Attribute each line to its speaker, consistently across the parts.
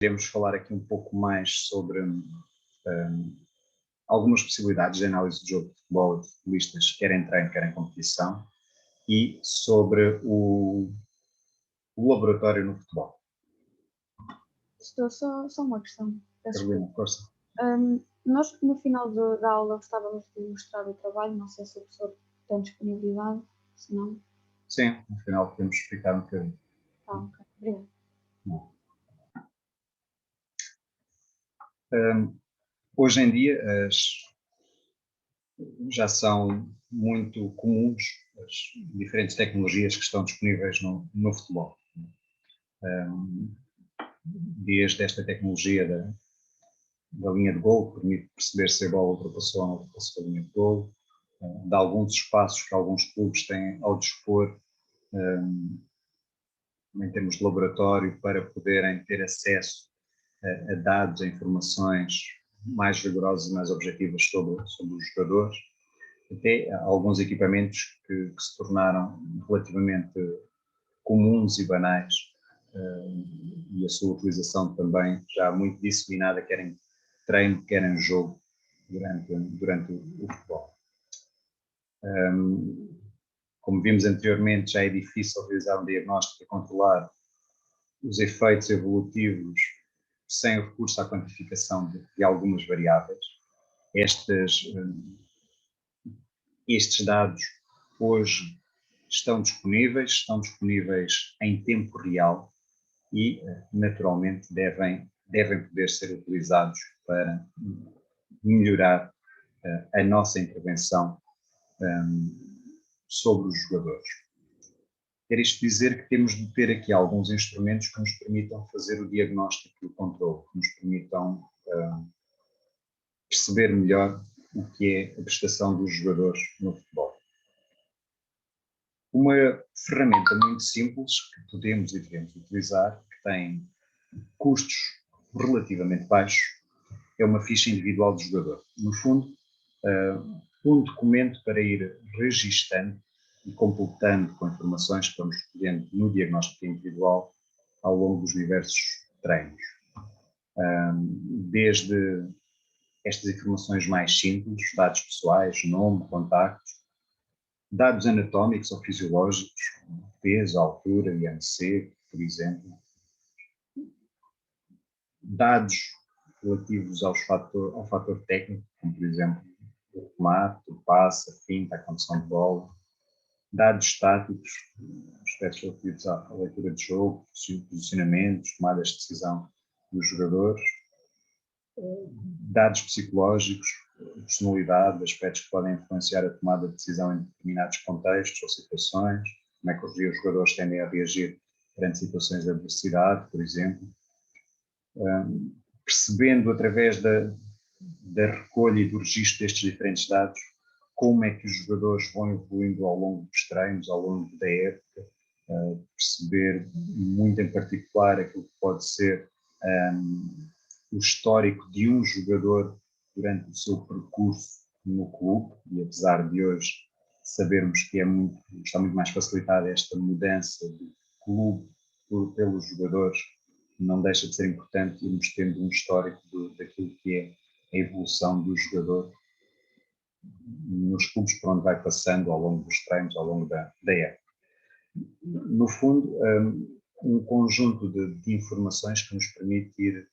Speaker 1: Queremos falar aqui um pouco mais sobre algumas possibilidades de análise de jogo de futebol e de futebolistas, quer em treino, quer em competição, e sobre o laboratório no futebol.
Speaker 2: Estou só uma questão. Peço
Speaker 1: Carolina,
Speaker 2: desculpa.
Speaker 1: força.
Speaker 2: Nós, no final da aula, gostávamos de mostrar o trabalho. Não sei se o professor tem disponibilidade, se não.
Speaker 1: Sim, no final podemos explicar um bocadinho.
Speaker 2: Ok. Obrigada.
Speaker 1: Hoje em dia já são muito comuns as diferentes tecnologias que estão disponíveis no futebol. Desde esta tecnologia da linha de golo, que permite perceber se a bola ultrapassou ou não ultrapassou a linha de golo, de alguns espaços que alguns clubes têm ao dispor, em termos de laboratório, para poderem ter acesso a dados, a informações mais rigorosas e mais objetivas sobre os jogadores, até alguns equipamentos que se tornaram relativamente comuns e banais, e a sua utilização também já muito disseminada, quer em treino, quer em jogo, durante o futebol. Como vimos anteriormente, já é difícil realizar um diagnóstico e controlar os efeitos evolutivos sem o recurso à quantificação de algumas variáveis. Estes dados hoje estão disponíveis em tempo real e, naturalmente, devem poder ser utilizados para melhorar a nossa intervenção sobre os jogadores. Quer isto dizer que temos de ter aqui alguns instrumentos que nos permitam fazer o diagnóstico e o controle, que nos permitam perceber melhor o que é a prestação dos jogadores no futebol. Uma ferramenta muito simples que podemos e devemos utilizar, que tem custos relativamente baixos, é uma ficha individual de jogador. No fundo, um documento para ir registando e completando com informações que vamos recolhendo no diagnóstico individual ao longo dos diversos treinos. Desde estas informações mais simples, dados pessoais, nome, contactos, dados anatómicos ou fisiológicos, peso, altura, IMC, por exemplo, dados relativos ao fator técnico, como por exemplo o remate, o passe, a finta, a condução de bola, dados estáticos, aspectos relativos à leitura de jogo, posicionamentos, tomadas de decisão dos jogadores, dados psicológicos, personalidade, aspectos que podem influenciar a tomada de decisão em determinados contextos ou situações, como é que os jogadores tendem a reagir perante situações de adversidade, por exemplo. Percebendo através da recolha e do registro destes diferentes dados, como é que os jogadores vão evoluindo ao longo dos treinos, ao longo da época, perceber muito em particular aquilo que pode ser o histórico de um jogador durante o seu percurso no clube, e apesar de hoje sabermos que está muito mais facilitada esta mudança de clube pelos jogadores, não deixa de ser importante irmos tendo um histórico daquilo que é a evolução do jogador nos clubes por onde vai passando ao longo dos treinos, ao longo da época. No fundo, um conjunto de informações que nos permite ir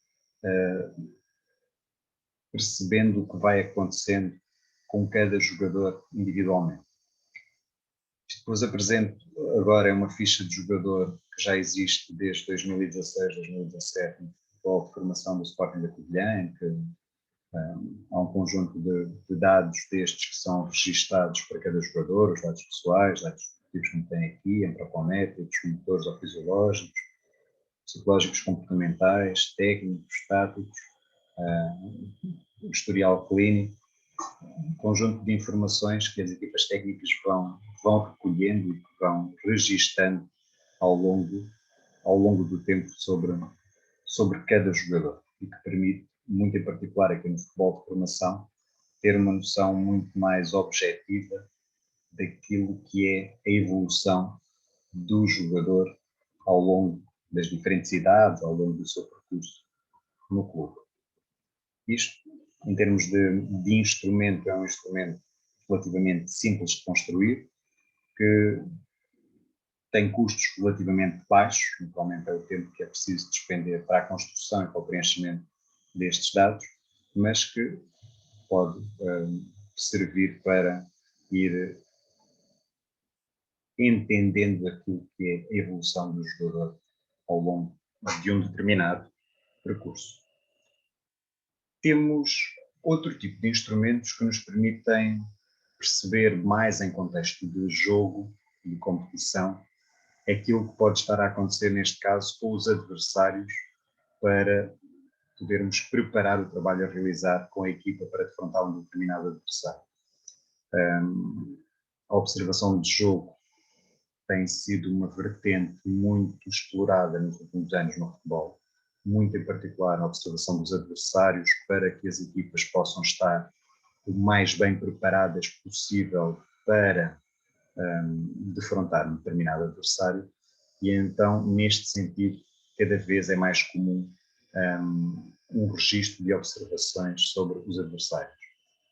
Speaker 1: percebendo o que vai acontecendo com cada jogador individualmente. Isto que vos apresento agora é uma ficha de jogador que já existe desde 2016, 2017, no futebol de formação do Sporting da Covilhã, em que há um conjunto de dados destes que são registados para cada jogador, os dados pessoais, dados esportivos que tem aqui, antropométricos, motores ou fisiológicos, psicológicos comportamentais, técnicos, estáticos, historial clínico, um conjunto de informações que as equipas técnicas vão recolhendo e que vão registando ao longo do tempo sobre cada jogador, e que permite, muito em particular aqui no futebol de formação, ter uma noção muito mais objetiva daquilo que é a evolução do jogador ao longo das diferentes idades, ao longo do seu percurso no clube. Isto, em termos de instrumento, é um instrumento relativamente simples de construir, que tem custos relativamente baixos, naturalmente é o tempo que é preciso despender para a construção e para o preenchimento destes dados, mas que pode servir para ir entendendo aquilo que é a evolução do jogador ao longo de um determinado percurso. Temos outro tipo de instrumentos que nos permitem perceber mais em contexto de jogo e de competição aquilo que pode estar a acontecer, neste caso, com os adversários, para podermos preparar o trabalho a realizar com a equipa para defrontar um determinado adversário. A observação de jogo tem sido uma vertente muito explorada nos últimos anos no futebol, muito em particular na observação dos adversários, para que as equipas possam estar o mais bem preparadas possível para defrontar um determinado adversário, e então, neste sentido, cada vez é mais comum um registro de observações sobre os adversários.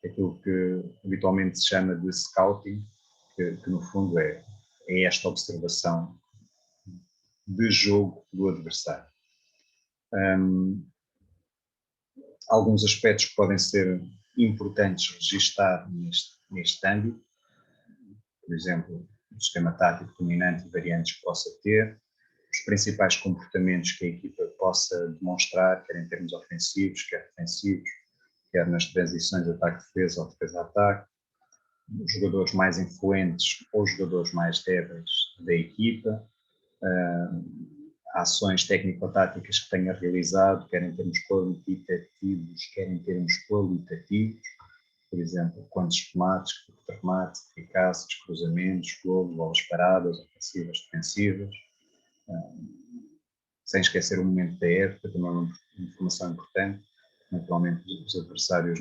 Speaker 1: Aquilo que habitualmente se chama de scouting, que no fundo é esta observação de jogo do adversário. Alguns aspectos que podem ser importantes registar neste âmbito, por exemplo, o sistema tático dominante e variantes que possa ter, os principais comportamentos que a equipa possa demonstrar, quer em termos ofensivos, quer defensivos, quer nas transições ataque-defesa ou defesa-ataque, os jogadores mais influentes ou os jogadores mais débeis da equipa, ações técnico-táticas que tenha realizado, quer em termos quantitativos, quer em termos qualitativos, por exemplo, quantos remates, remates, eficácias, cruzamentos, golos, bolas paradas, ofensivas, defensivas, sem esquecer o momento da época, também é uma informação importante. Naturalmente, os adversários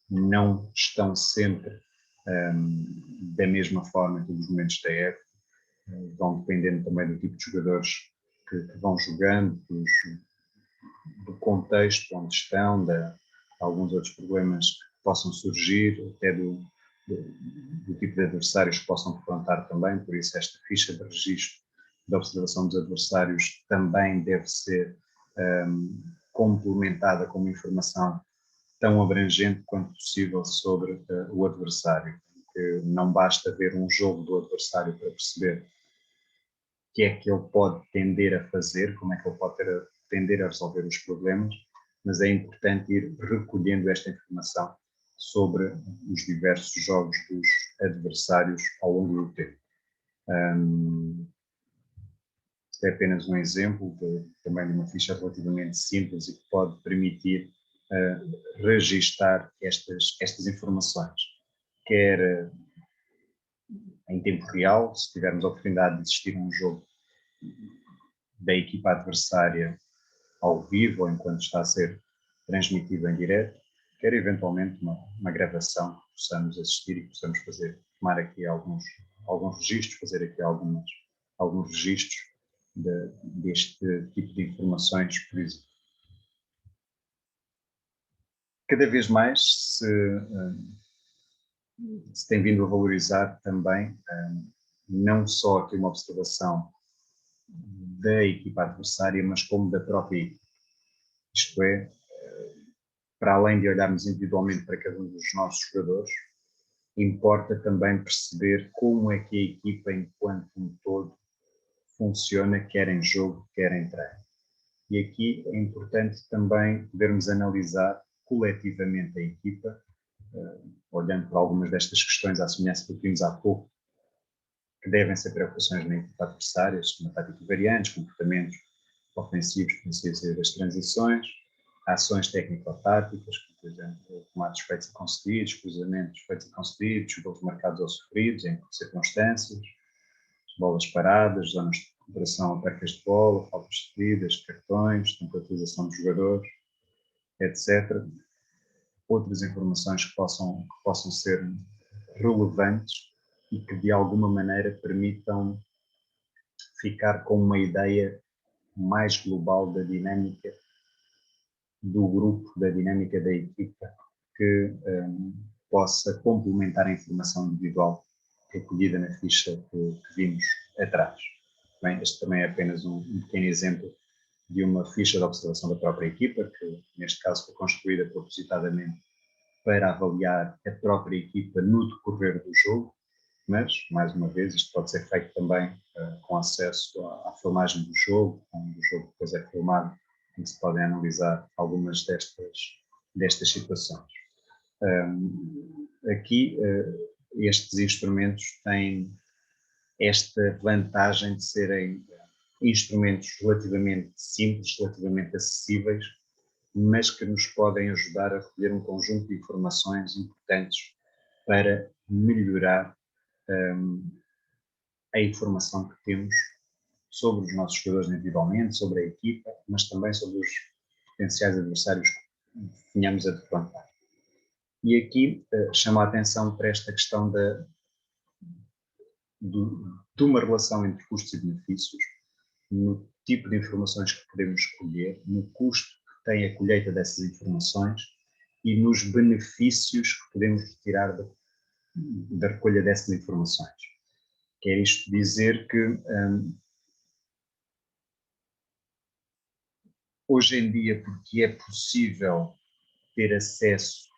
Speaker 1: não estão sempre da mesma forma em todos os momentos da época, vão dependendo também do tipo de jogadores que vão jogando, do contexto onde estão, de alguns outros problemas que possam surgir, até do tipo de adversários que possam confrontar também, por isso esta ficha de registro de observação dos adversários também deve ser complementada com uma informação tão abrangente quanto possível sobre o adversário. Que não basta ver um jogo do adversário para perceber o que é que ele pode tender a fazer, como é que ele pode tender a resolver os problemas, mas é importante ir recolhendo esta informação sobre os diversos jogos dos adversários ao longo do tempo. Isto é apenas um exemplo também de uma ficha relativamente simples e que pode permitir registar estas informações, quer em tempo real, se tivermos a oportunidade de assistir a um jogo da equipa adversária ao vivo ou enquanto está a ser transmitido em direto, quer eventualmente uma gravação que possamos assistir e que possamos tomar aqui alguns registros, fazer aqui alguns registros deste tipo de informações, por exemplo. Cada vez mais se tem vindo a valorizar também não só aqui uma observação da equipa adversária, mas como da própria equipa. Isto é, para além de olharmos individualmente para cada um dos nossos jogadores, importa também perceber como é que a equipa, enquanto um todo, funciona, quer em jogo, quer em treino. E aqui é importante também podermos analisar coletivamente a equipa, olhando para algumas destas questões à semelhança do que vimos há pouco, que devem ser preocupações na equipa adversária, sistema tático de variantes, comportamentos ofensivos, defensivos e das transições, ações técnico-táticas, por exemplo, tomates feitos e concedidos, cruzamentos feitos e concedidos, gols marcados ou sofridos, em que circunstâncias, bolas paradas, zonas de recuperação, percas de bola, faltas sofridas, cartões, tempo de utilização dos jogadores, etc. Outras informações que possam ser relevantes e que de alguma maneira permitam ficar com uma ideia mais global da dinâmica do grupo, da dinâmica da equipa, que possa complementar a informação individual recolhida na ficha que vimos atrás. Bem, este também é apenas um pequeno exemplo de uma ficha de observação da própria equipa, que neste caso foi construída propositadamente para avaliar a própria equipa no decorrer do jogo, mas, mais uma vez, isto pode ser feito também com acesso à filmagem do jogo, quando o jogo depois é filmado, em que se podem analisar algumas destas situações. Aqui, estes instrumentos têm esta vantagem de serem instrumentos relativamente simples, relativamente acessíveis, mas que nos podem ajudar a recolher um conjunto de informações importantes para melhorar a informação que temos sobre os nossos jogadores individualmente, sobre a equipa, mas também sobre os potenciais adversários que venhamos a defrontar. E aqui chamo a atenção para esta questão de uma relação entre custos e benefícios, no tipo de informações que podemos escolher, no custo que tem a colheita dessas informações e nos benefícios que podemos retirar da recolha dessas informações. Quer isto dizer que hoje em dia, porque é possível ter acesso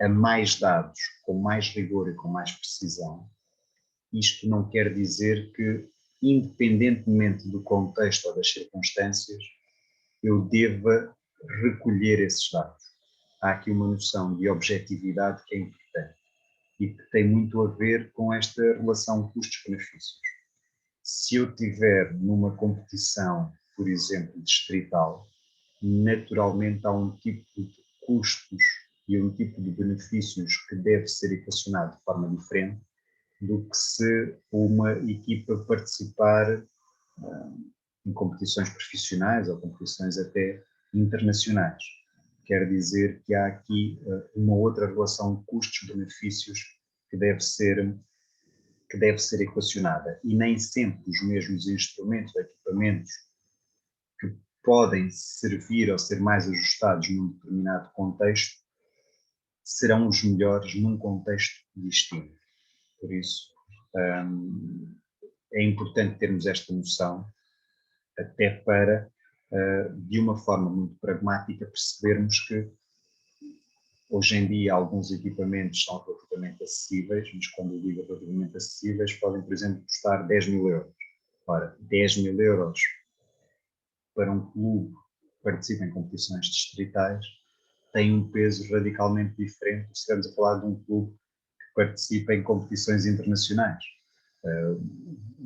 Speaker 1: a mais dados com mais rigor e com mais precisão, isto não quer dizer que, independentemente do contexto ou das circunstâncias, eu deva recolher esses dados. Há aqui uma noção de objetividade que é importante e que tem muito a ver com esta relação custos-benefícios. Se eu tiver numa competição, por exemplo, distrital, naturalmente há um tipo de custos e um tipo de benefícios que deve ser equacionado de forma diferente do que se uma equipa participar em competições profissionais ou competições até internacionais. Quer dizer que há aqui uma outra relação de custos-benefícios que deve ser equacionada, e nem sempre os mesmos instrumentos ou equipamentos que podem servir ou ser mais ajustados num determinado contexto serão os melhores num contexto distinto. Por isso, é importante termos esta noção, até para, de uma forma muito pragmática, percebermos que hoje em dia alguns equipamentos são relativamente acessíveis, mas quando eu digo relativamente acessíveis, podem, por exemplo, custar 10 mil euros. Ora, 10 mil euros para um clube que participa em competições distritais tem um peso radicalmente diferente se estivermos a falar de um clube que participa em competições internacionais.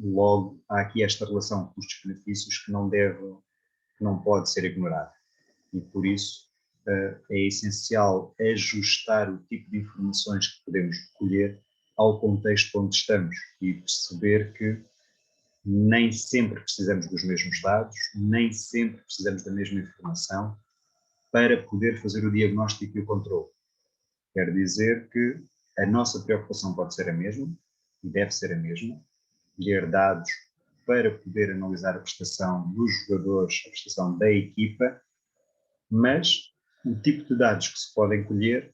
Speaker 1: Logo, há aqui esta relação custos-benefícios que não pode ser ignorada. E por isso é essencial ajustar o tipo de informações que podemos recolher ao contexto onde estamos e perceber que nem sempre precisamos dos mesmos dados, nem sempre precisamos da mesma informação para poder fazer o diagnóstico e o controle. Quer dizer que a nossa preocupação pode ser a mesma, e deve ser a mesma, colher dados para poder analisar a prestação dos jogadores, a prestação da equipa, mas o tipo de dados que se podem colher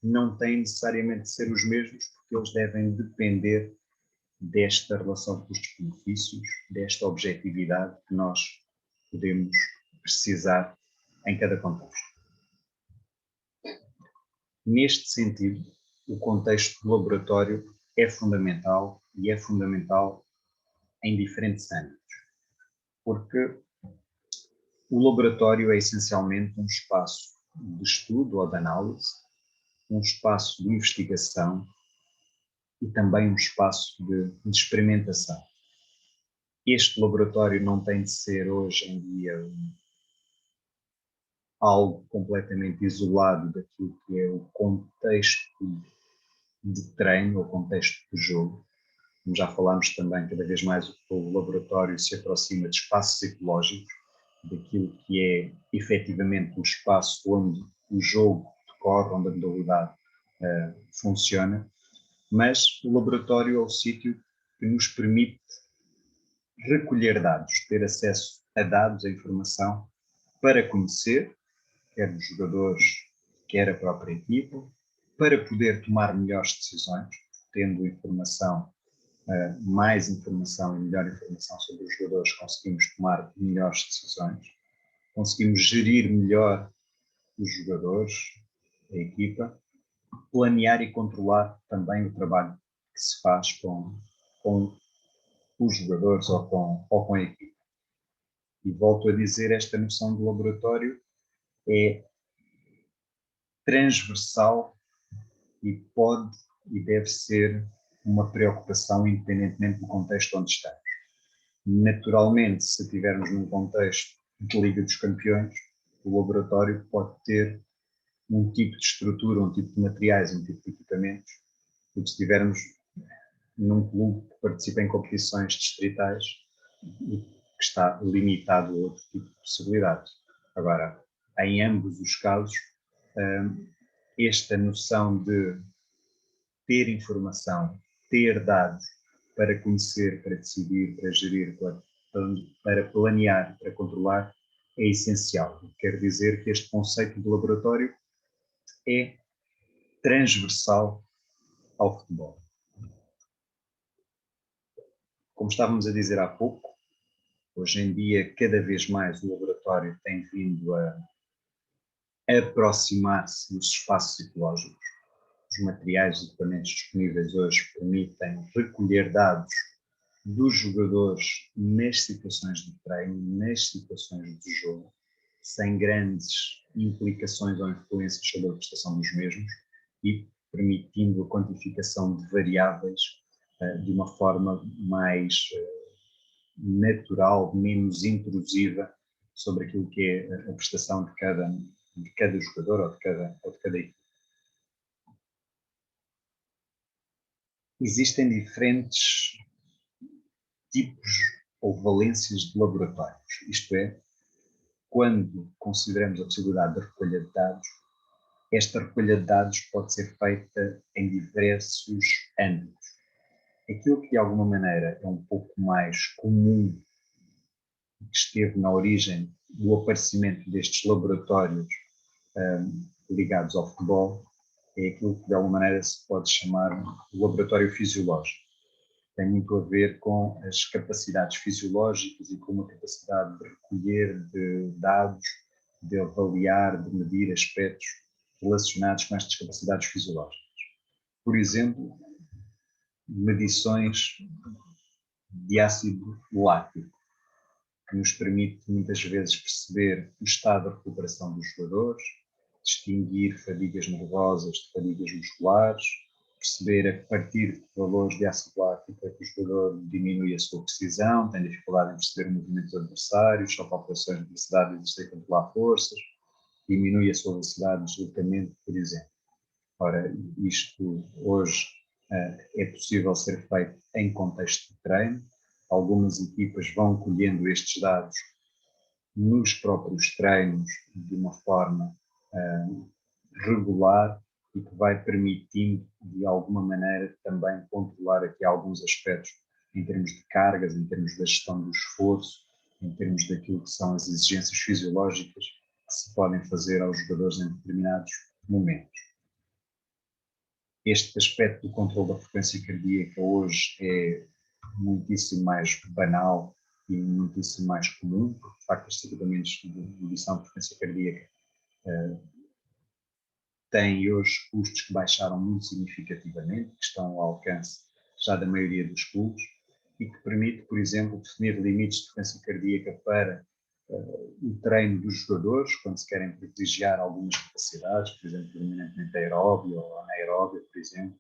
Speaker 1: não têm necessariamente de ser os mesmos, porque eles devem depender desta relação custos-benefícios, desta objetividade que nós podemos precisar em cada contexto. Neste sentido, o contexto do laboratório é fundamental, e é fundamental em diferentes âmbitos, porque o laboratório é essencialmente um espaço de estudo ou de análise, um espaço de investigação e também um espaço de experimentação. Este laboratório não tem de ser hoje em dia algo completamente isolado daquilo que é o contexto de treino ou contexto de jogo. Como já falámos também, cada vez mais o laboratório se aproxima de espaços ecológicos, daquilo que é efetivamente o espaço onde o jogo decorre, onde a modalidade funciona, mas o laboratório é o sítio que nos permite recolher dados, ter acesso a dados, a informação, para conhecer, quer os jogadores, quer a própria equipa, para poder tomar melhores decisões, tendo informação, mais informação e melhor informação sobre os jogadores, conseguimos tomar melhores decisões, conseguimos gerir melhor os jogadores, a equipa, planear e controlar também o trabalho que se faz com os jogadores ou com a equipa. E volto a dizer, esta noção de laboratório é transversal e pode e deve ser uma preocupação independentemente do contexto onde estamos. Naturalmente, se estivermos num contexto de Liga dos Campeões, o laboratório pode ter um tipo de estrutura, um tipo de materiais, um tipo de equipamentos, e se estivermos num clube que participa em competições distritais e que está limitado a outro tipo de possibilidades. Agora, em ambos os casos, esta noção de ter informação, ter dados para conhecer, para decidir, para gerir, para planear, para controlar, é essencial. Quer dizer que este conceito de laboratório é transversal ao futebol. Como estávamos a dizer há pouco, hoje em dia, cada vez mais o laboratório tem vindo a aproximar-se dos espaços psicológicos. Os materiais e equipamentos disponíveis hoje permitem recolher dados dos jogadores nas situações de treino, nas situações de jogo, sem grandes implicações ou influências sobre a prestação dos mesmos e permitindo a quantificação de variáveis de uma forma mais natural, menos intrusiva sobre aquilo que é a prestação de cada jogador ou de cada equipe. Existem diferentes tipos ou valências de laboratórios, isto é, quando consideramos a possibilidade de recolha de dados, esta recolha de dados pode ser feita em diversos âmbitos. Aquilo que de alguma maneira é um pouco mais comum, que esteve na origem do aparecimento destes laboratórios ligados ao futebol, é aquilo que de alguma maneira se pode chamar de laboratório fisiológico. Tem muito a ver com as capacidades fisiológicas e com uma capacidade de recolher de dados, de avaliar, de medir aspectos relacionados com estas capacidades fisiológicas. Por exemplo, medições de ácido lático, que nos permite muitas vezes perceber o estado de recuperação dos jogadores, distinguir fadigas nervosas de fadigas musculares, perceber a partir de valores de ácido lático é que o jogador diminui a sua precisão, tem dificuldade em perceber o movimento dos adversários, só operações de velocidade de exercer controlar forças, diminui a sua velocidade de deslocamento, por exemplo. Ora, isto hoje é possível ser feito em contexto de treino. Algumas equipas vão colhendo estes dados nos próprios treinos de uma forma regular e que vai permitindo, de alguma maneira, também controlar aqui alguns aspectos em termos de cargas, em termos da gestão do esforço, em termos daquilo que são as exigências fisiológicas que se podem fazer aos jogadores em determinados momentos. Este aspecto do controle da frequência cardíaca hoje é muitíssimo mais banal e muitíssimo mais comum, porque de facto estes equipamentos de medição de frequência cardíaca têm hoje custos que baixaram muito significativamente, que estão ao alcance já da maioria dos clubes e que permite, por exemplo, definir limites de frequência cardíaca para o treino dos jogadores, quando se querem privilegiar algumas capacidades, por exemplo, predominantemente aeróbio ou anaeróbio, por exemplo,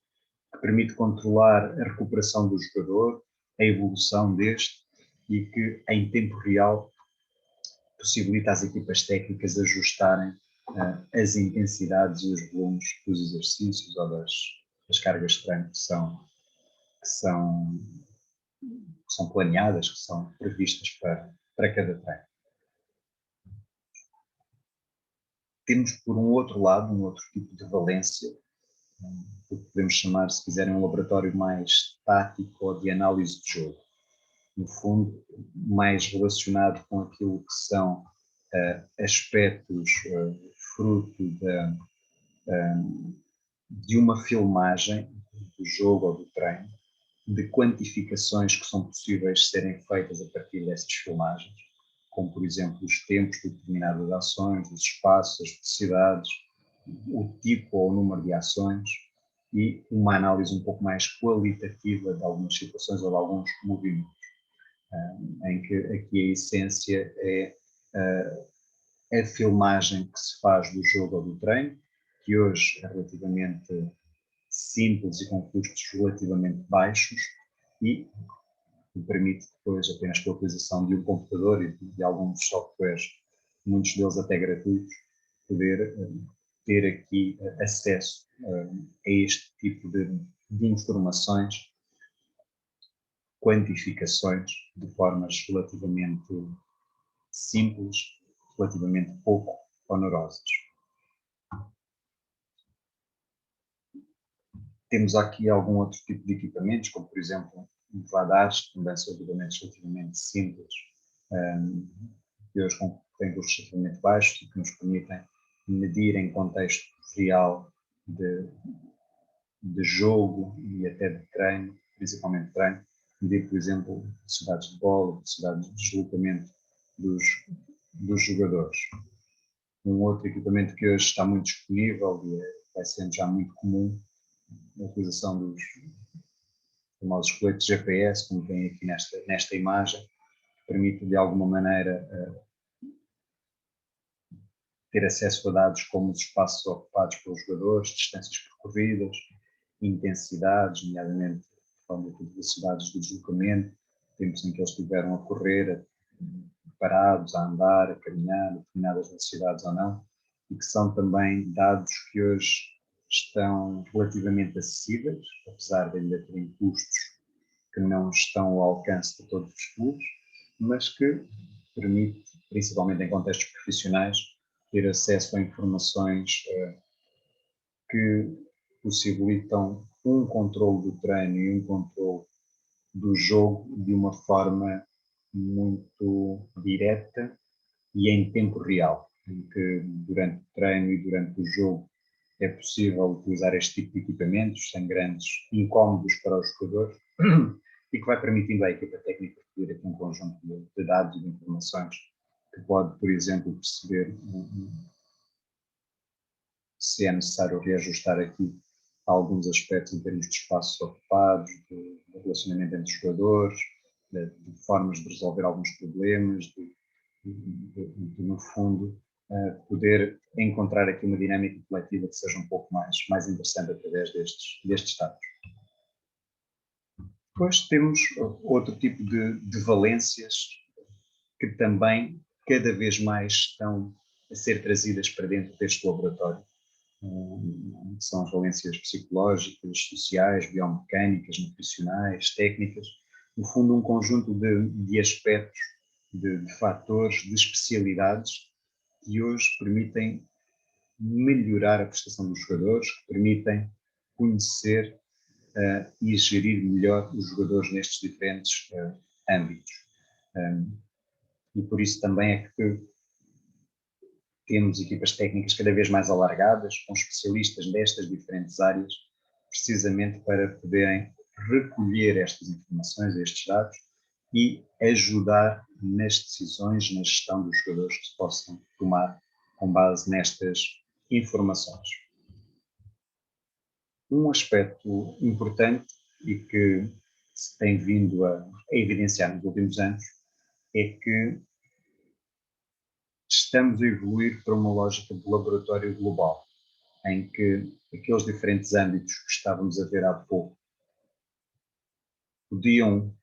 Speaker 1: que permite controlar a recuperação do jogador, a evolução deste e que, em tempo real, possibilita às equipas técnicas ajustarem as intensidades e os volumes dos exercícios ou das cargas de treino que são planeadas, que são previstas para cada treino. Temos, por um outro lado, um outro tipo de valência, o que podemos chamar, se quiserem, um laboratório mais tático ou de análise de jogo. no fundo, mais relacionado com aquilo que são aspectos fruto de uma filmagem do jogo ou do treino, de quantificações que são possíveis serem feitas a partir dessas filmagens, como, por exemplo, os tempos de determinadas ações, os espaços, as velocidades, o tipo ou o número de ações e uma análise um pouco mais qualitativa de algumas situações ou de alguns movimentos, em que aqui a essência é a filmagem que se faz do jogo ou do treino, que hoje é relativamente simples e com custos relativamente baixos e que permite depois, apenas pela utilização de um computador e de alguns softwares, muitos deles até gratuitos, poder ter aqui acesso a este tipo de informações, quantificações, de formas relativamente simples, relativamente pouco onerosas. Temos aqui algum outro tipo de equipamentos, como por exemplo radares, que também são equipamentos relativamente simples, que hoje têm custos relativamente baixos e que nos permitem medir em contexto real de jogo e até de treino, principalmente de treino, medir, por exemplo, velocidades de bola, velocidades de deslocamento dos jogadores. Um outro equipamento que hoje está muito disponível e vai sendo já muito comum, a utilização dos famosos coletes GPS, como tem aqui nesta imagem, que permite de alguma maneira ter acesso a dados como os espaços ocupados pelos jogadores, distâncias percorridas, intensidades, nomeadamente de forma de velocidades de deslocamento, tempos em que eles estiveram a correr, parados, a andar, a caminhar, a determinadas velocidades ou não, e que são também dados que hoje estão relativamente acessíveis, apesar de ainda terem custos que não estão ao alcance de todos os clubes, mas que permite, principalmente em contextos profissionais, ter acesso a informações que possibilitam um controle do treino e um controle do jogo de uma forma muito direta e em tempo real, em que durante o treino e durante o jogo é possível utilizar este tipo de equipamentos sem grandes incómodos para os jogadores e que vai permitindo à equipa técnica recolher aqui um conjunto de dados e de informações que pode, por exemplo, perceber se é necessário reajustar aqui alguns aspectos em termos de espaços ocupados, de relacionamento entre os jogadores, de formas de resolver alguns problemas, de no fundo, poder encontrar aqui uma dinâmica coletiva que seja um pouco mais interessante através destes dados. Depois temos outro tipo de valências que também cada vez mais estão a ser trazidas para dentro deste laboratório. São as valências psicológicas, sociais, biomecânicas, nutricionais, técnicas, no fundo um conjunto de aspectos, de fatores, de especialidades que hoje permitem melhorar a prestação dos jogadores, que permitem conhecer e gerir melhor os jogadores nestes diferentes âmbitos. E por isso também é que temos equipas técnicas cada vez mais alargadas, com especialistas destas diferentes áreas, precisamente para poderem recolher estas informações, estes dados, e ajudar nas decisões, na gestão dos jogadores que se possam tomar com base nestas informações. Um aspecto importante e que se tem vindo a evidenciar nos últimos anos é que estamos a evoluir para uma lógica de laboratório global, em que aqueles diferentes âmbitos que estávamos a ver há pouco podiam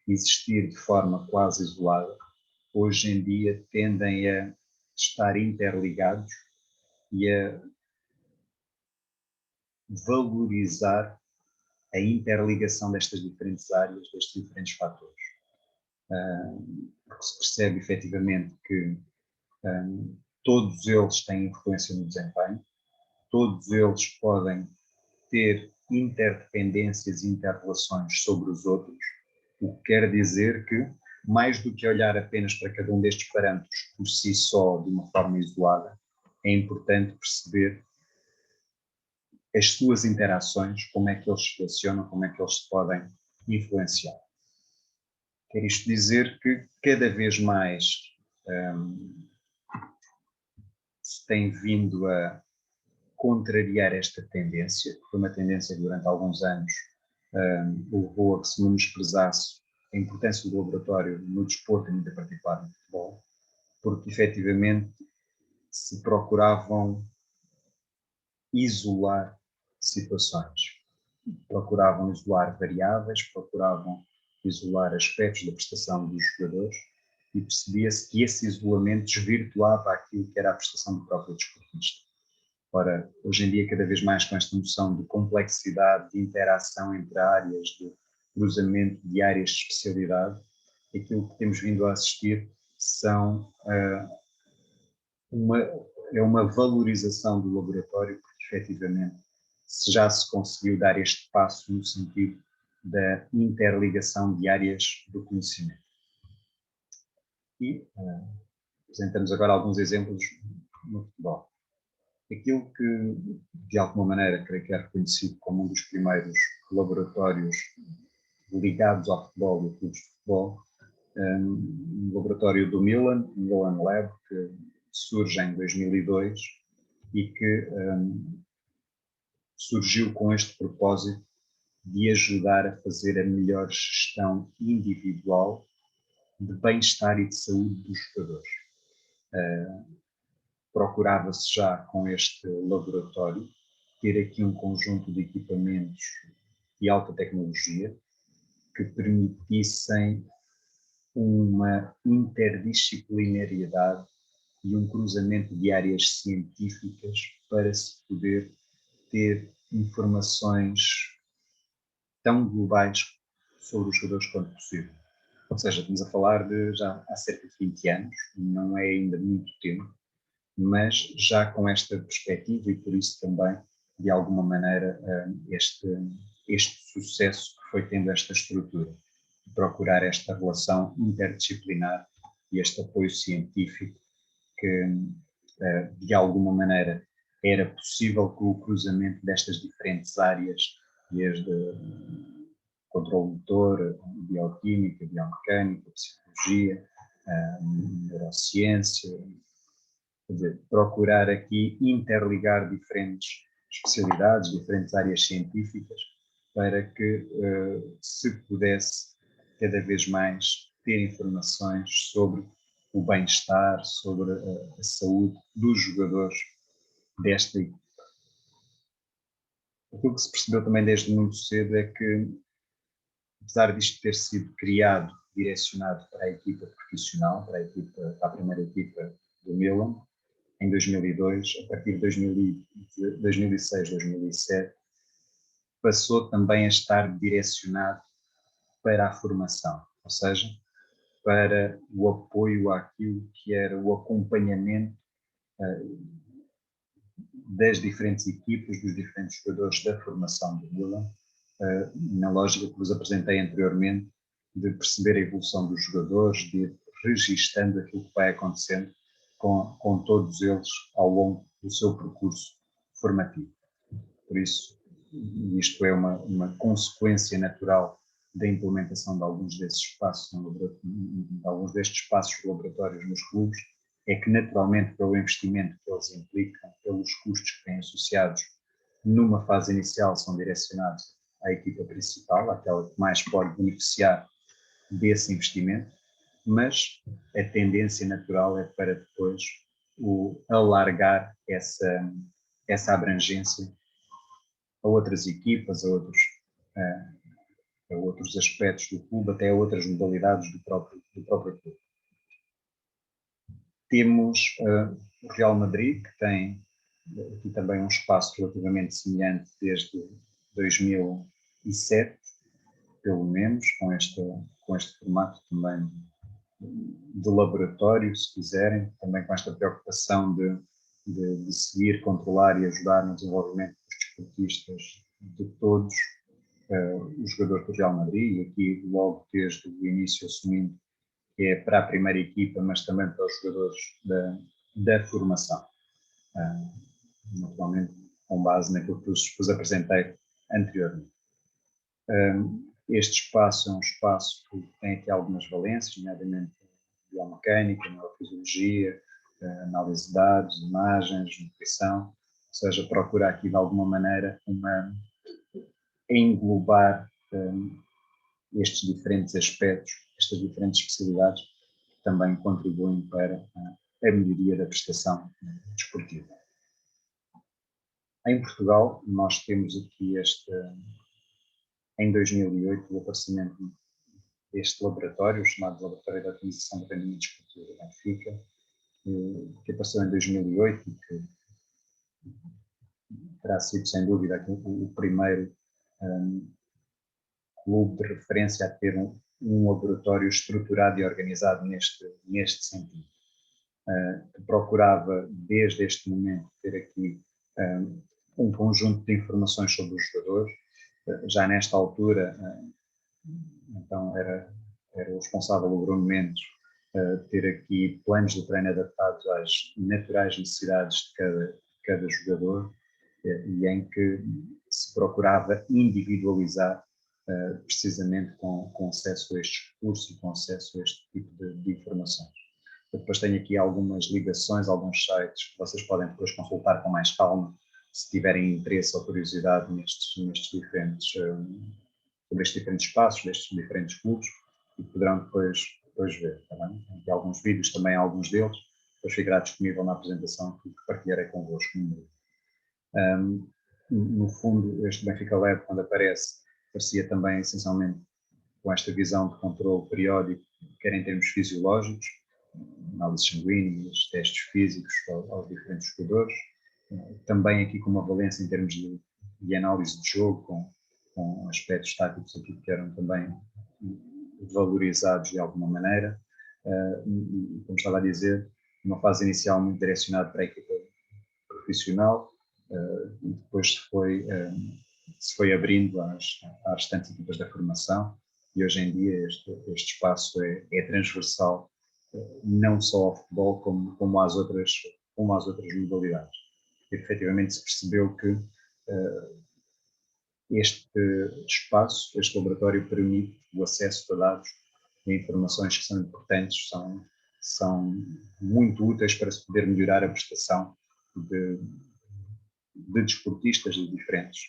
Speaker 1: existir de forma quase isolada, hoje em dia tendem a estar interligados e a valorizar a interligação destas diferentes áreas, destes diferentes fatores. Porque se percebe efetivamente que todos eles têm influência no desempenho, todos eles podem ter interdependências e interrelações sobre os outros O que quer dizer que, mais do que olhar apenas para cada um destes parâmetros por si só, de uma forma isolada, é importante perceber as suas interações, como é que eles se relacionam, como é que eles se podem influenciar. Quer isto dizer que cada vez mais se tem vindo a contrariar esta tendência, que foi uma tendência que durante alguns anos levou a que se menosprezasse a importância do laboratório no desporto, e muito em particular no futebol, porque efetivamente se procuravam isolar situações, procuravam isolar variáveis, procuravam isolar aspectos da prestação dos jogadores e percebia-se que esse isolamento desvirtuava aquilo que era a prestação do próprio desportista. Ora, hoje em dia, cada vez mais com esta noção de complexidade, de interação entre áreas, de cruzamento de áreas de especialidade, aquilo que temos vindo a assistir são uma valorização do laboratório, porque efetivamente já se conseguiu dar este passo no sentido da interligação de áreas do conhecimento. E apresentamos agora alguns exemplos no futebol. Aquilo que, de alguma maneira, creio que é reconhecido como um dos primeiros laboratórios ligados ao futebol e clubes de futebol, um laboratório do Milan, o Milan Lab, que surge em 2002 e que surgiu com este propósito de ajudar a fazer a melhor gestão individual de bem-estar e de saúde dos jogadores. Procurava-se já com este laboratório ter aqui um conjunto de equipamentos de alta tecnologia que permitissem uma interdisciplinariedade e um cruzamento de áreas científicas para se poder ter informações tão globais sobre os jogadores quanto possível. Ou seja, estamos a falar de já há cerca de 20 anos, não é ainda muito tempo, mas já com esta perspectiva e por isso também, de alguma maneira, este sucesso que foi tendo esta estrutura, de procurar esta relação interdisciplinar e este apoio científico que, de alguma maneira, era possível com o cruzamento destas diferentes áreas, desde controle motor, bioquímica, biomecânica, psicologia, neurociência, quer dizer, procurar aqui interligar diferentes especialidades, diferentes áreas científicas, para que se pudesse cada vez mais ter informações sobre o bem-estar, sobre a saúde dos jogadores desta equipa. Aquilo que se percebeu também desde muito cedo é que, apesar disto ter sido criado, direcionado para a equipa profissional, para a primeira equipa do Milan, em 2002, a partir de 2006, 2007, passou também a estar direcionado para a formação, ou seja, para o apoio àquilo que era o acompanhamento das diferentes equipas, dos diferentes jogadores da formação do Milan, na lógica que vos apresentei anteriormente, de perceber a evolução dos jogadores, de ir registando aquilo que vai acontecendo com todos eles ao longo do seu percurso formativo. Por isso, isto é uma consequência natural da implementação de alguns desses espaços, de alguns destes espaços laboratórios nos clubes, é que naturalmente pelo investimento que eles implicam, pelos custos que têm associados numa fase inicial, são direcionados à equipa principal, àquela que mais pode beneficiar desse investimento, mas a tendência natural é para depois alargar essa abrangência a outras equipas, a outros aspectos do clube, até a outras modalidades do próprio clube. Temos o Real Madrid, que tem aqui também um espaço relativamente semelhante desde 2007, pelo menos, com este formato também de laboratório, se quiserem, também com esta preocupação de seguir, controlar e ajudar no desenvolvimento dos desportistas de todos o jogador do Real Madrid, e aqui logo desde o início assumindo que é para a primeira equipa, mas também para os jogadores da formação. Naturalmente, com base naquilo que vos apresentei anteriormente. Este espaço é um espaço que tem aqui algumas valências, nomeadamente biomecânica, neurofisiologia, análise de dados, imagens, nutrição, ou seja, procura aqui de alguma maneira englobar estes diferentes aspectos, estas diferentes especialidades que também contribuem para a melhoria da prestação desportiva. Em Portugal, nós temos aqui em 2008, o aparecimento deste laboratório, chamado Laboratório de Otimização do Rendimento Desportivo da Benfica, que apareceu em 2008 e que terá sido, sem dúvida, o primeiro clube de referência a ter um laboratório estruturado e organizado neste sentido. Que procurava, desde este momento, ter aqui um conjunto de informações sobre os jogadores. Já nesta altura, então era o responsável, o Bruno Mendes, ter aqui planos de treino adaptados às naturais necessidades de cada jogador, e em que se procurava individualizar precisamente com acesso a estes recursos e com acesso a este tipo de informações. Eu depois tenho aqui algumas ligações, alguns sites que vocês podem depois consultar com mais calma, se tiverem interesse ou curiosidade nestes diferentes, sobre estes diferentes espaços, destes diferentes clubes, e poderão depois ver. Tá bem? Tem aqui alguns vídeos também, alguns deles, depois ficará disponível na apresentação que partilharei convosco. No fundo, este Benfica Lab, quando aparecia também essencialmente com esta visão de controle periódico, quer em termos fisiológicos, análises sanguíneas, testes físicos aos diferentes jogadores, também aqui com uma valência em termos de análise de jogo, com aspectos táticos aqui que eram também valorizados de alguma maneira, como estava a dizer, uma fase inicial muito direcionada para a equipa profissional, e depois se foi abrindo às restantes equipas da formação, e hoje em dia este espaço é transversal, não só ao futebol como às outras modalidades. E, efetivamente se percebeu que este espaço, este laboratório permite o acesso a dados e informações que são importantes, são muito úteis para se poder melhorar a prestação de desportistas de diferentes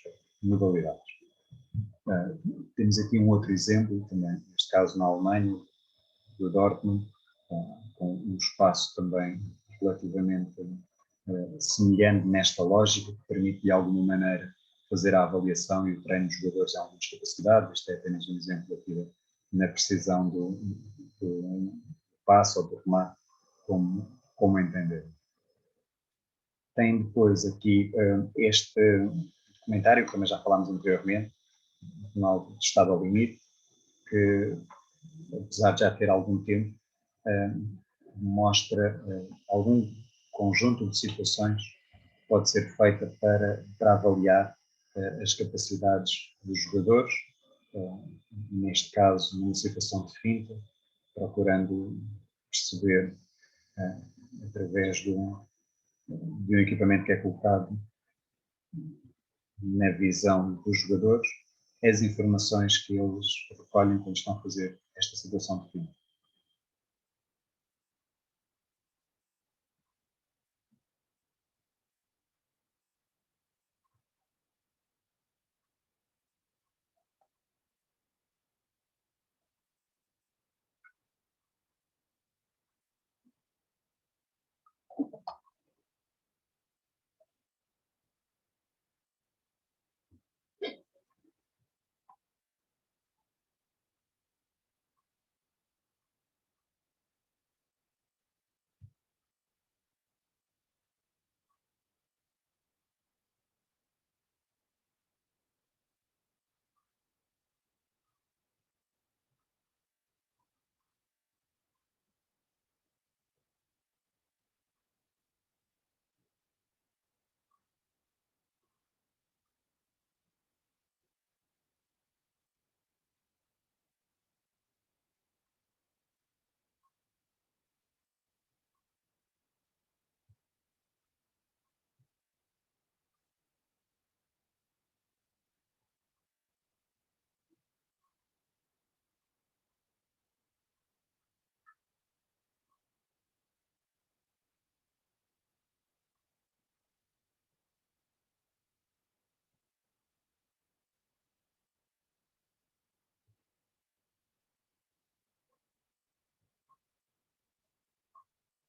Speaker 1: modalidades. Temos aqui um outro exemplo, também, neste caso na Alemanha, do Dortmund, com um espaço também relativamente semelhante nesta lógica, que permite de alguma maneira fazer a avaliação e o treino dos jogadores em algumas capacidades. Este é apenas um exemplo aqui na precisão do passo ou do remate, como entender. Tem depois aqui este documentário, que também já falámos anteriormente, no final de Estado ao Limite, que, apesar de já ter algum tempo, mostra algum conjunto de situações que pode ser feita para avaliar as capacidades dos jogadores, neste caso numa situação de finta, procurando perceber através de um equipamento que é colocado na visão dos jogadores, as informações que eles recolhem quando estão a fazer esta situação de finta.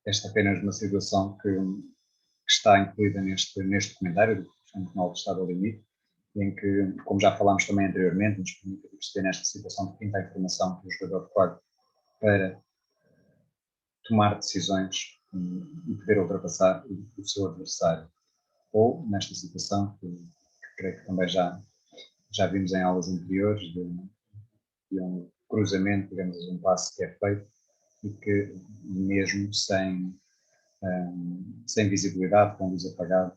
Speaker 1: esta é apenas uma situação que está incluída neste documentário do Tribunal do Estado ao Limite, em que, como já falámos também anteriormente, nos permite perceber nesta situação de quinta informação que o jogador pode para tomar decisões e poder ultrapassar o seu adversário. Ou, nesta situação, que creio que também já vimos em aulas anteriores, de um cruzamento, digamos, um passe que é feito e que, mesmo sem visibilidade, com luz apagada,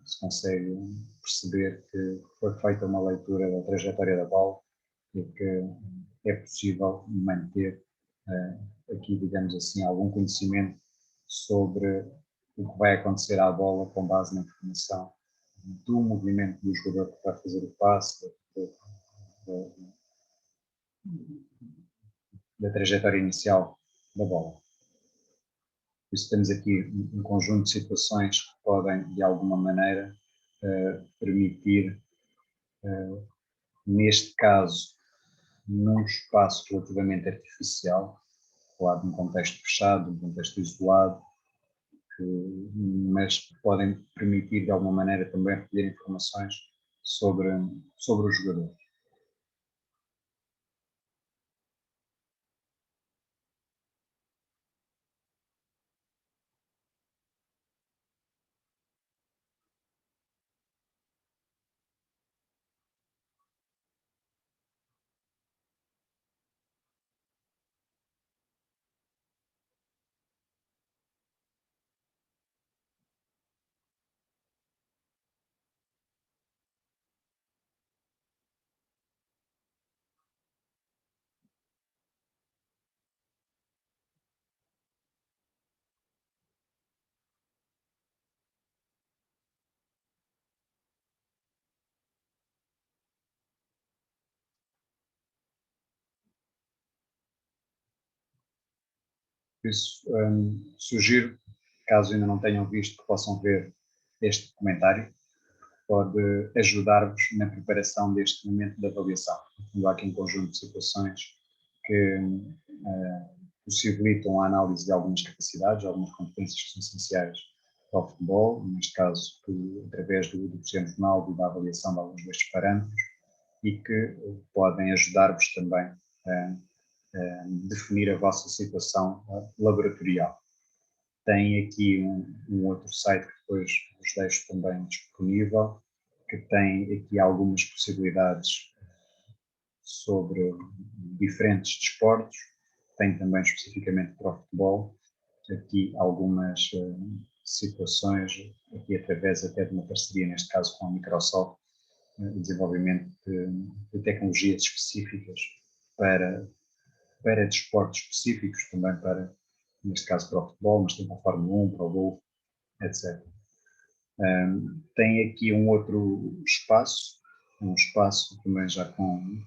Speaker 1: se consegue perceber que foi feita uma leitura da trajetória da bola e que é possível manter aqui, digamos assim, algum conhecimento sobre o que vai acontecer à bola com base na informação do movimento do jogador que vai fazer o passe, da trajetória inicial da bola. Por isso temos aqui um conjunto de situações que podem, de alguma maneira, permitir, neste caso, num espaço relativamente artificial, claro, num contexto fechado, num contexto isolado, mas podem permitir, de alguma maneira, também recolher informações sobre o jogador. Por isso, sugiro, caso ainda não tenham visto, que possam ver este documentário, pode ajudar-vos na preparação deste momento de avaliação. Há aqui um conjunto de situações que possibilitam a análise de algumas capacidades, algumas competências que são essenciais para o futebol, neste caso através do processo jornal e da avaliação de alguns destes parâmetros, e que podem ajudar-vos também a definir a vossa situação laboratorial. Tem aqui um outro site que depois vos deixo também disponível, que tem aqui algumas possibilidades sobre diferentes desportos, tem também especificamente para o futebol, aqui algumas situações, aqui através até de uma parceria, neste caso com a Microsoft, o desenvolvimento de tecnologias específicas para desportos específicos, também neste caso para o futebol, mas também para a Fórmula 1, para o golfe, etc. Tem aqui um outro espaço, um espaço também já com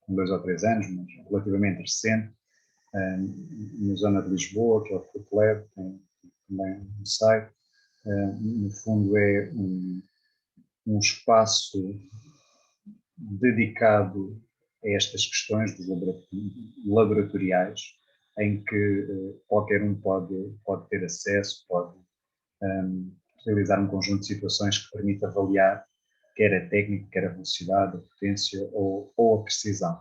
Speaker 1: 2 ou 3 anos, mas relativamente recente, na zona de Lisboa, que é o FootLab, tem também um site. No fundo é um espaço dedicado a estas questões dos laboratoriais, em que qualquer um pode ter acesso, pode realizar um conjunto de situações que permite avaliar quer a técnica, quer a velocidade, a potência ou a precisão.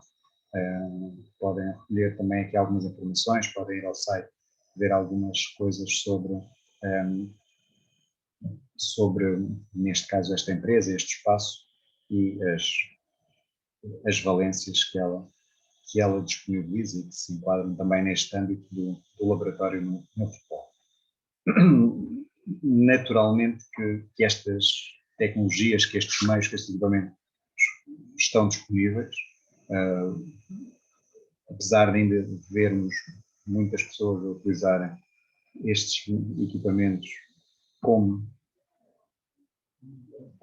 Speaker 1: Podem recolher também aqui algumas informações, podem ir ao site ver algumas coisas sobre, neste caso, esta empresa, este espaço e as valências que ela disponibiliza e que se enquadram também neste âmbito do laboratório no futebol. Naturalmente que estas tecnologias, que estes meios, que estes equipamentos estão disponíveis, apesar de ainda vermos muitas pessoas a utilizarem estes equipamentos com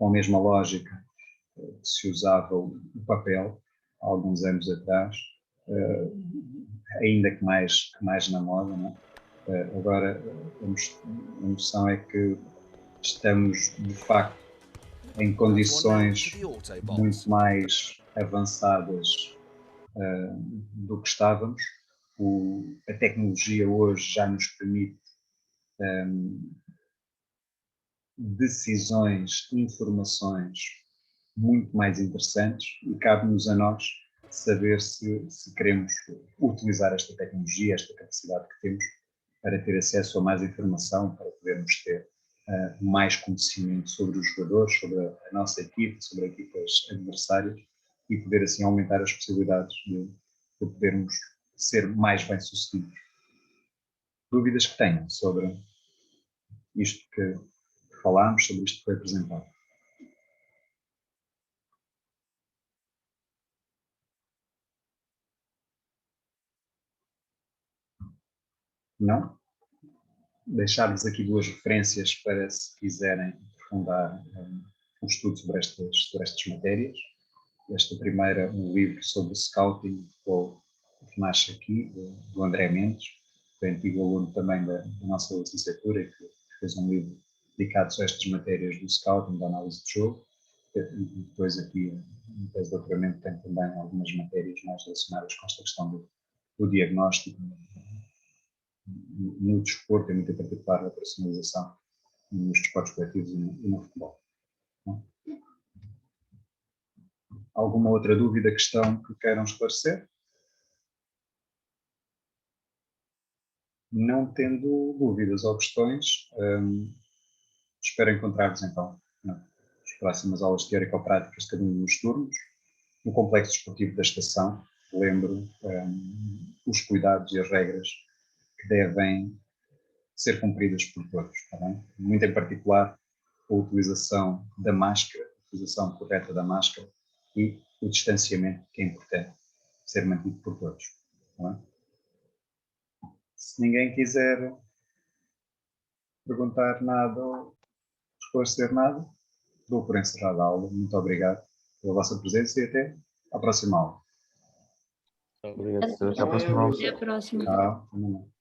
Speaker 1: a mesma lógica que se usava o papel há alguns anos atrás, ainda que mais na moda, não é? Agora a noção é que estamos de facto em condições muito mais avançadas do que estávamos, a tecnologia hoje já nos permite decisões, informações muito mais interessantes e cabe-nos a nós saber se queremos utilizar esta tecnologia, esta capacidade que temos para ter acesso a mais informação, para podermos ter mais conhecimento sobre os jogadores, sobre a nossa equipe, sobre equipas adversárias e poder assim aumentar as possibilidades de podermos ser mais bem-sucedidos. Dúvidas que tenham sobre isto que falámos, sobre isto que foi apresentado? Não? Deixar-vos aqui 2 referências para se quiserem aprofundar um estudo sobre estas matérias. Esta primeira, um livro sobre o scouting, que nasce aqui, do André Mendes, que é antigo aluno também da nossa licenciatura e que fez um livro dedicado a estas matérias do scouting, da análise de jogo. E depois aqui, no tese de doutoramento, tem também algumas matérias mais relacionadas com esta questão do diagnóstico no desporto, e muito em particular a personalização nos desportos coletivos e no futebol. Alguma outra dúvida, questão que queiram esclarecer? Não tendo dúvidas ou questões, espero encontrar-vos então nas próximas aulas teórico-práticas de cada um dos turnos, no complexo desportivo da estação. Lembro os cuidados e as regras que devem ser cumpridas por todos, está bem? Muito em particular a utilização da máscara, a utilização correta da máscara e o distanciamento, que é importante ser mantido por todos. Está bem? Se ninguém quiser perguntar nada ou esclarecer nada, dou por encerrada a aula. Muito obrigado pela vossa presença e até à próxima aula.
Speaker 3: Obrigado, até a próxima aula.
Speaker 2: Até a próxima.
Speaker 1: Tchau.